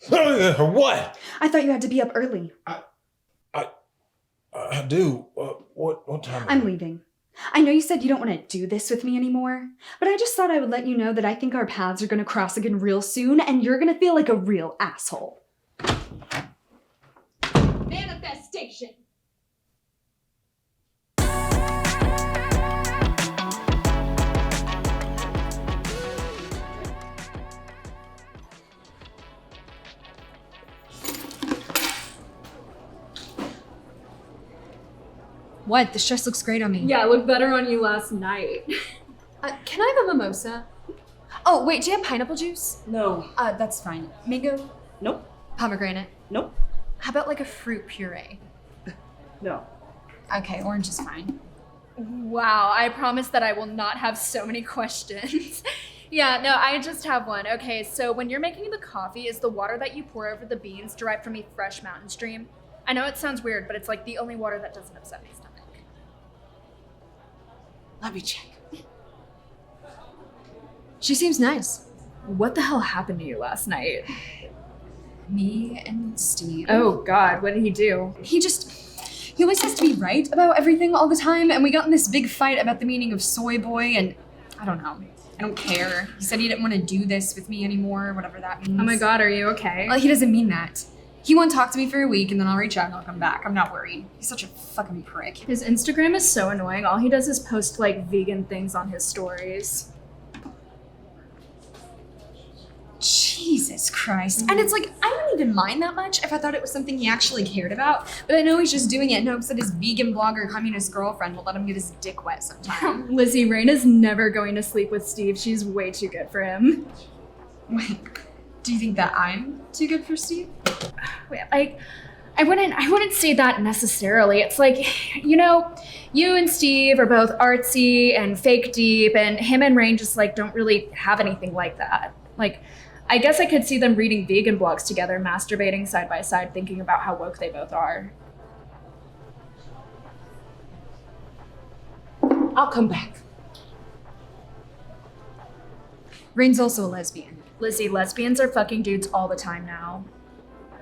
What? I thought you had to be up early. I do. What time? I'm leaving. I know you said you don't want to do this with me anymore, but I just thought I would let you know that I think our paths are going to cross again real soon, and you're going to feel like a real asshole. Manifestation. What? This dress looks great on me. Yeah, it looked better on you last night. Can I have a mimosa? Oh, wait, do you have pineapple juice? No. That's fine. Mango? Nope. Pomegranate? Nope. How about like a fruit puree? No. Okay, orange is fine. Wow, I promise that I will not have so many questions. Yeah, no, I just have one. Okay, so when you're making the coffee, is the water that you pour over the beans derived from a fresh mountain stream? I know it sounds weird, but it's like the only water that doesn't upset my stomach. Let me check. She seems nice. What the hell happened to you last night? Me and Steve. Oh God, what did he do? He always has to be right about everything all the time, and we got in this big fight about the meaning of soy boy, and I don't know. I don't care. He said he didn't want to do this with me anymore, whatever that means. Oh my God, are you okay? Well, he doesn't mean that. He won't talk to me for a week, and then I'll reach out and I'll come back. I'm not worried. He's such a fucking prick. His Instagram is so annoying. All he does is post like vegan things on his stories. Jesus Christ. And it's like, I wouldn't even mind that much if I thought it was something he actually cared about, but I know he's just doing it in hopes that his vegan blogger communist girlfriend will let him get his dick wet sometime. Lizzie, Raina's never going to sleep with Steve. She's way too good for him. Wait, do you think that I'm too good for Steve? Like, I wouldn't say that necessarily. It's like, you know, you and Steve are both artsy and fake deep, and him and Rain just like don't really have anything like that. Like, I guess I could see them reading vegan blogs together, masturbating side by side, thinking about how woke they both are. I'll come back. Rain's also a lesbian. Lizzie, lesbians are fucking dudes all the time now.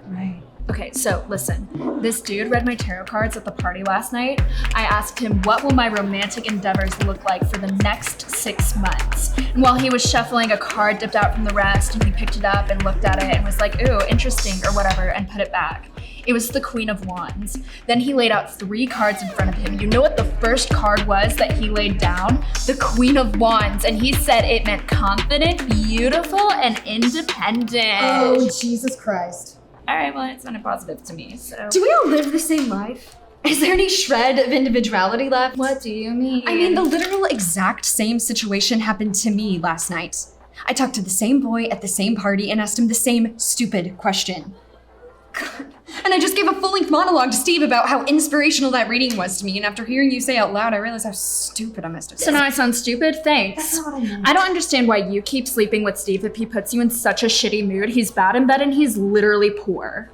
Right. Okay, so listen. This dude read my tarot cards at the party last night. I asked him, what will my romantic endeavors look like for the next 6 months? And while he was shuffling, a card dipped out from the rest, and he picked it up and looked at it and was like, ooh, interesting, or whatever, and put it back. It was the Queen of Wands. Then he laid out 3 cards in front of him. You know what the first card was that he laid down? The Queen of Wands. And he said it meant confident, beautiful, and independent. Oh, Jesus Christ. All right, well, it sounded positive to me, so. Do we all live the same life? Is there any shred of individuality left? What do you mean? I mean, the literal exact same situation happened to me last night. I talked to the same boy at the same party and asked him the same stupid question. God. And I just gave a full-length monologue to Steve about how inspirational that reading was to me, and after hearing you say out loud, I realized how stupid I must have been. So now I sound stupid? Thanks. That's not what I meant. I don't understand why you keep sleeping with Steve if he puts you in such a shitty mood. He's bad in bed and he's literally poor.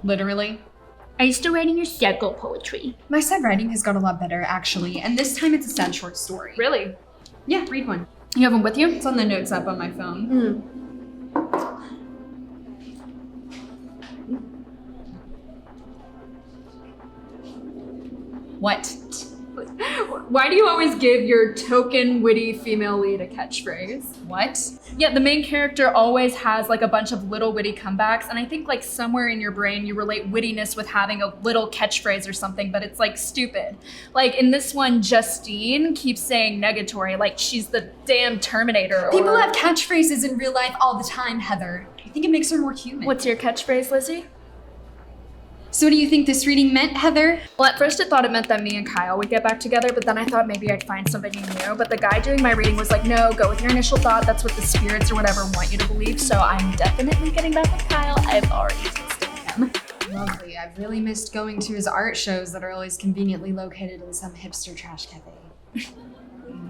Literally? Are you still writing your circle poetry? My side writing has got a lot better, actually, and this time it's a sad short story. Really? Yeah, read one. You have them with you? It's on the notes app on my phone. What? Why do you always give your token witty female lead a catchphrase? What? Yeah, the main character always has like a bunch of little witty comebacks, and I think like somewhere in your brain you relate wittiness with having a little catchphrase or something, but it's like stupid. Like in this one, Justine keeps saying negatory, like she's the damn Terminator. People have catchphrases in real life all the time, Heather. I think it makes her more human. What's your catchphrase, Lizzie? So what do you think this reading meant, Heather? Well, at first it thought it meant that me and Kyle would get back together, but then I thought maybe I'd find somebody new. But the guy doing my reading was like, no, go with your initial thought. That's what the spirits or whatever want you to believe. So I'm definitely getting back with Kyle. I've already tasted him. Lovely. I've really missed going to his art shows that are always conveniently located in some hipster trash cafe.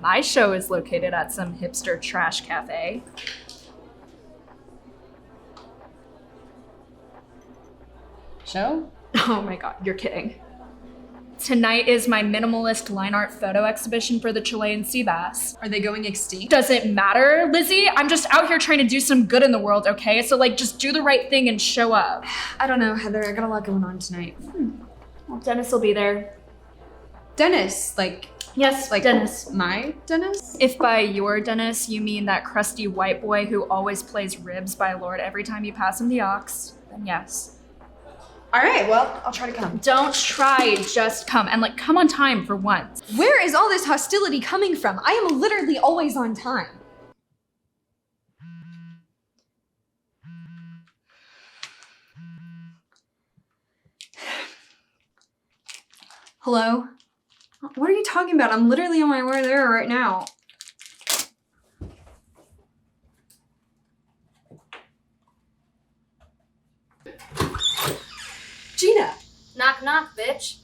My show is located at some hipster trash cafe. Show? Oh my God, you're kidding. Tonight is my minimalist line art photo exhibition for the Chilean Seabass. Are they going extinct? Does it matter, Lizzie? I'm just out here trying to do some good in the world, okay? So like, just do the right thing and show up. I don't know, Heather. I got a lot going on tonight. Well, Dennis will be there. Dennis, like Yes, like Dennis. my Dennis? If by your Dennis, you mean that crusty white boy who always plays ribs by Lord every time you pass him the ox, then yes. All right, well, I'll try to come. Don't try, just come. And like, come on time for once. Where is all this hostility coming from? I am literally always on time. Hello? What are you talking about? I'm literally on my way there right now. Gina! Knock knock, bitch.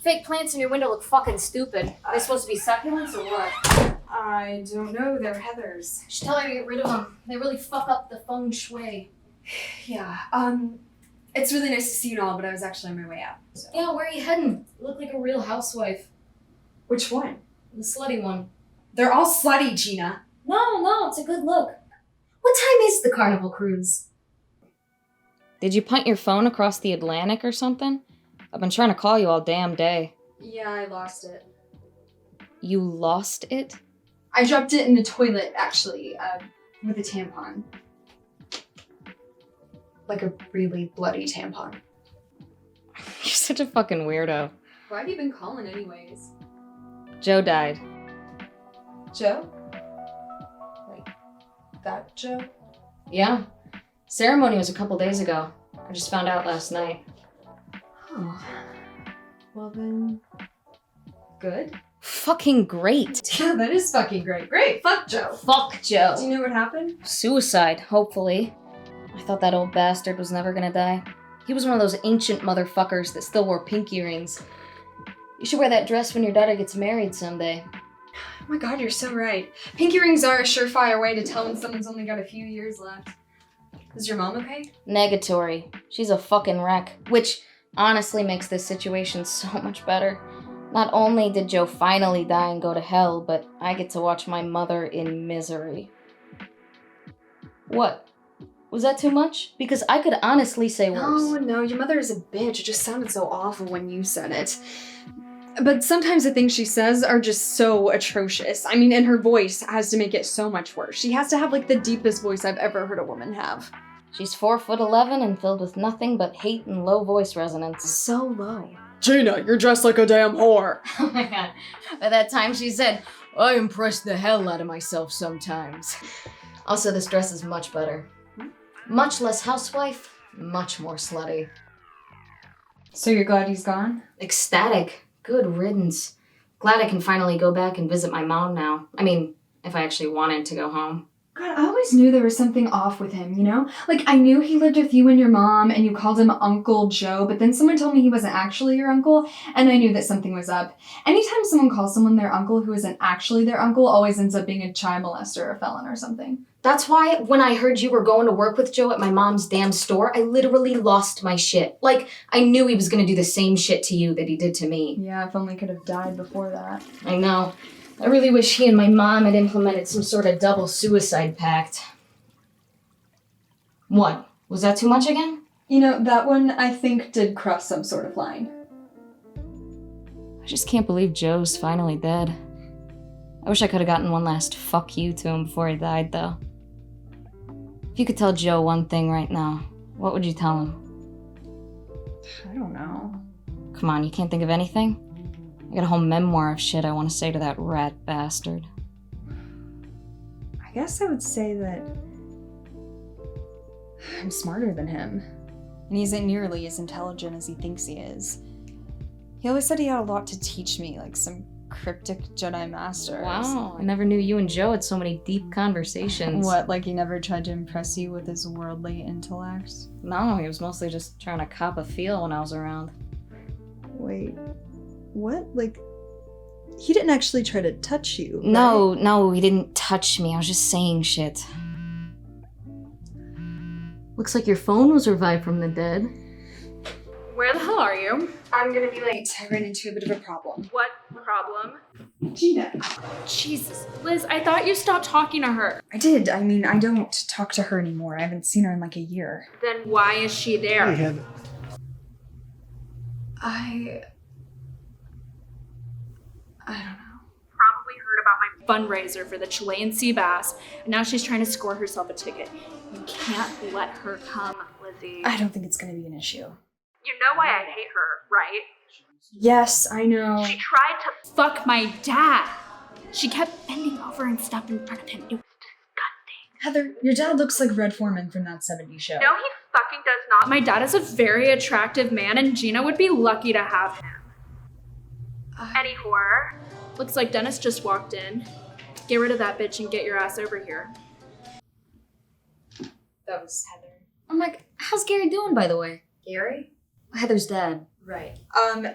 Fake plants in your window look fucking stupid. Are they supposed to be succulents or what? I don't know, they're Heather's. Just tell her to get rid of them. They really fuck up the feng shui. Yeah, it's really nice to see you all, but I was actually on my way out. So. Yeah, where are you heading? You look like a real housewife. Which one? The slutty one. They're all slutty, Gina. No, it's a good look. What time is the carnival cruise? Did you punt your phone across the Atlantic or something? I've been trying to call you all damn day. Yeah, I lost it. You lost it? I dropped it in the toilet, actually, with a tampon. Like a really bloody tampon. You're such a fucking weirdo. Why have you been calling anyways? Joe died. Joe? Like, that Joe? Yeah. Ceremony was a couple days ago. I just found out last night. Oh. Well then, good. Fucking great. Yeah, that is fucking great. Great, fuck Joe. Fuck Joe. Do you know what happened? Suicide, hopefully. I thought that old bastard was never gonna die. He was one of those ancient motherfuckers that still wore pink earrings. You should wear that dress when your daughter gets married someday. Oh my god, you're so right. Pink earrings are a surefire way to tell when someone's only got a few years left. Is your mom okay? Negatory. She's a fucking wreck. Which honestly makes this situation so much better. Not only did Joe finally die and go to hell, but I get to watch my mother in misery. What? Was that too much? Because I could honestly say worse. No, your mother is a bitch. It just sounded so awful when you said it. But sometimes the things she says are just so atrocious. I mean, and her voice has to make it so much worse. She has to have like the deepest voice I've ever heard a woman have. She's 4'11" and filled with nothing but hate and low voice resonance. So low. Gina, you're dressed like a damn whore. Oh my god. By that time she said, I impress the hell out of myself sometimes. Also, this dress is much better. Much less housewife, much more slutty. So you're glad he's gone? Ecstatic. Good riddance. Glad I can finally go back and visit my mom now. I mean, if I actually wanted to go home. God, I always knew there was something off with him, you know? Like, I knew he lived with you and your mom, and you called him Uncle Joe, but then someone told me he wasn't actually your uncle, and I knew that something was up. Anytime someone calls someone their uncle who isn't actually their uncle, always ends up being a child molester or a felon or something. That's why when I heard you were going to work with Joe at my mom's damn store, I literally lost my shit. Like, I knew he was gonna do the same shit to you that he did to me. Yeah, if only could have died before that. I know. I really wish he and my mom had implemented some sort of double suicide pact. What? Was that too much again? You know, that one, I think, did cross some sort of line. I just can't believe Joe's finally dead. I wish I could have gotten one last fuck you to him before he died, though. If you could tell Joe one thing right now, what would you tell him? I don't know. Come on, you can't think of anything? I got a whole memoir of shit I want to say to that rat bastard. I guess I would say that I'm smarter than him. And he isn't nearly as intelligent as he thinks he is. He always said he had a lot to teach me, like some cryptic Jedi master. Wow, I never knew you and Joe had so many deep conversations. What, like he never tried to impress you with his worldly intellect? No, he was mostly just trying to cop a feel when I was around. Wait, what? Like, he didn't actually try to touch you, right? No, he didn't touch me. I was just saying shit. Looks like your phone was revived from the dead. Where the hell are you? I'm gonna be late. I ran into a bit of a problem. What problem? Gina. Jesus, Liz, I thought you stopped talking to her. I did. I mean, I don't talk to her anymore. I haven't seen her in like a year. Then why is she there? I don't know. Probably heard about my fundraiser for the Chilean Seabass, and now she's trying to score herself a ticket. You can't let her come, Lizzie. I don't think it's gonna be an issue. You know why I hate her, right? Yes, I know. She tried to fuck my dad. She kept bending over and stuff in front of him. It was disgusting. Heather, your dad looks like Red Foreman from that 70s show. No, he fucking does not. My dad is a very attractive man, and Gina would be lucky to have him. Any whore. Looks like Dennis just walked in. Get rid of that bitch and get your ass over here. That was Heather. I'm like, how's Gary doing, by the way? Gary? Heather's dad. Right.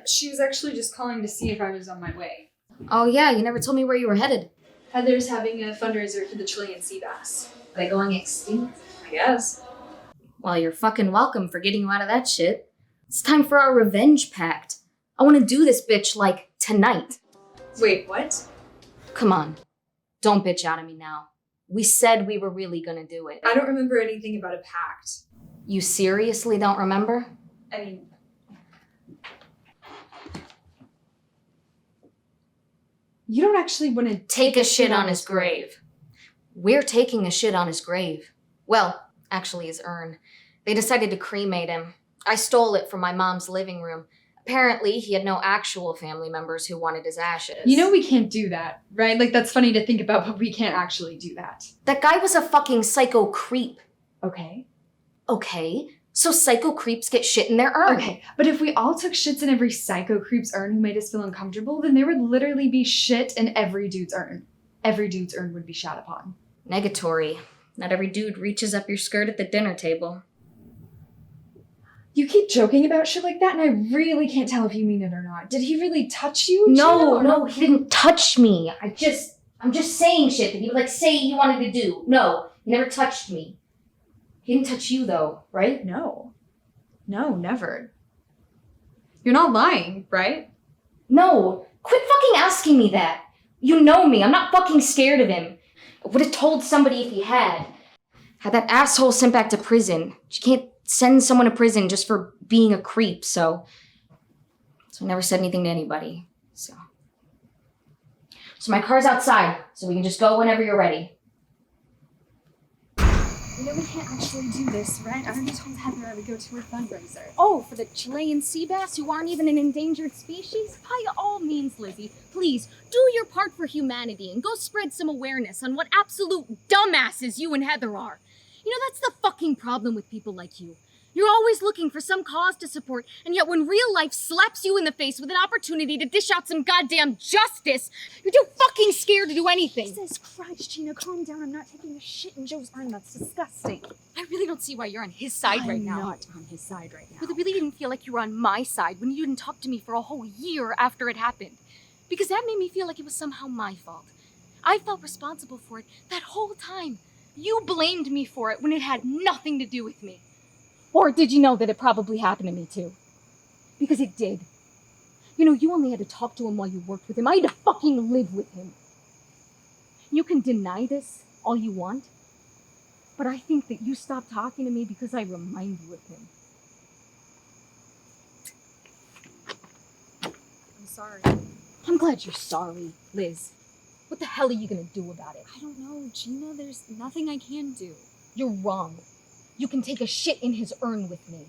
She was actually just calling to see if I was on my way. Oh yeah, you never told me where you were headed. Heather's having a fundraiser for the Chilean Seabass. Are they going extinct? I guess. Well, you're fucking welcome for getting you out of that shit. It's time for our revenge pact. I want to do this bitch, like, tonight. Wait, what? Come on. Don't bitch out of me now. We said we were really gonna do it. I don't remember anything about a pact. You seriously don't remember? I mean... You don't actually want to Take a shit on his grave. We're taking a shit on his grave. Well, actually his urn. They decided to cremate him. I stole it from my mom's living room. Apparently, he had no actual family members who wanted his ashes. You know we can't do that, right? Like, that's funny to think about, but we can't actually do that. That guy was a fucking psycho creep. Okay. Okay, so psycho creeps get shit in their urn. Okay, but if we all took shits in every psycho creep's urn who made us feel uncomfortable, then there would literally be shit in every dude's urn. Every dude's urn would be shat upon. Negatory. Not every dude reaches up your skirt at the dinner table. You keep joking about shit like that, and I really can't tell if you mean it or not. Did he really touch you? No, he didn't touch me. I'm just saying shit that he would like say he wanted to do. No, he never touched me. He didn't touch you though, right? No. No, never. You're not lying, right? No, quit fucking asking me that. You know me, I'm not fucking scared of him. I would have told somebody if he had. Had that asshole sent back to prison. You can't send someone to prison just for being a creep, so I never said anything to anybody, so my car's outside, so we can just go whenever you're ready. You know we can't actually do this, right? I already told Heather I would go to her fundraiser. Oh, for the Chilean Seabass who aren't even an endangered species? By all means, Lizzie, please do your part for humanity and go spread some awareness on what absolute dumbasses you and Heather are. You know, that's the fucking problem with people like you. You're always looking for some cause to support, and yet when real life slaps you in the face with an opportunity to dish out some goddamn justice, you're too fucking scared to do anything. Jesus Christ, Gina, calm down. I'm not taking a shit in Joe's urn. That's disgusting. I really don't see why you're on his side right now. I'm not on his side right now. But I really didn't feel like you were on my side when you didn't talk to me for a whole year after it happened. Because that made me feel like it was somehow my fault. I felt responsible for it that whole time. You blamed me for it when it had nothing to do with me. Or did you know that it probably happened to me too? Because it did. You know, you only had to talk to him while you worked with him. I had to fucking live with him. You can deny this all you want, but I think that you stopped talking to me because I remind you of him. I'm sorry. I'm glad you're sorry, Liz. What the hell are you gonna do about it? I don't know, Gina. There's nothing I can do. You're wrong. You can take a shit in his urn with me.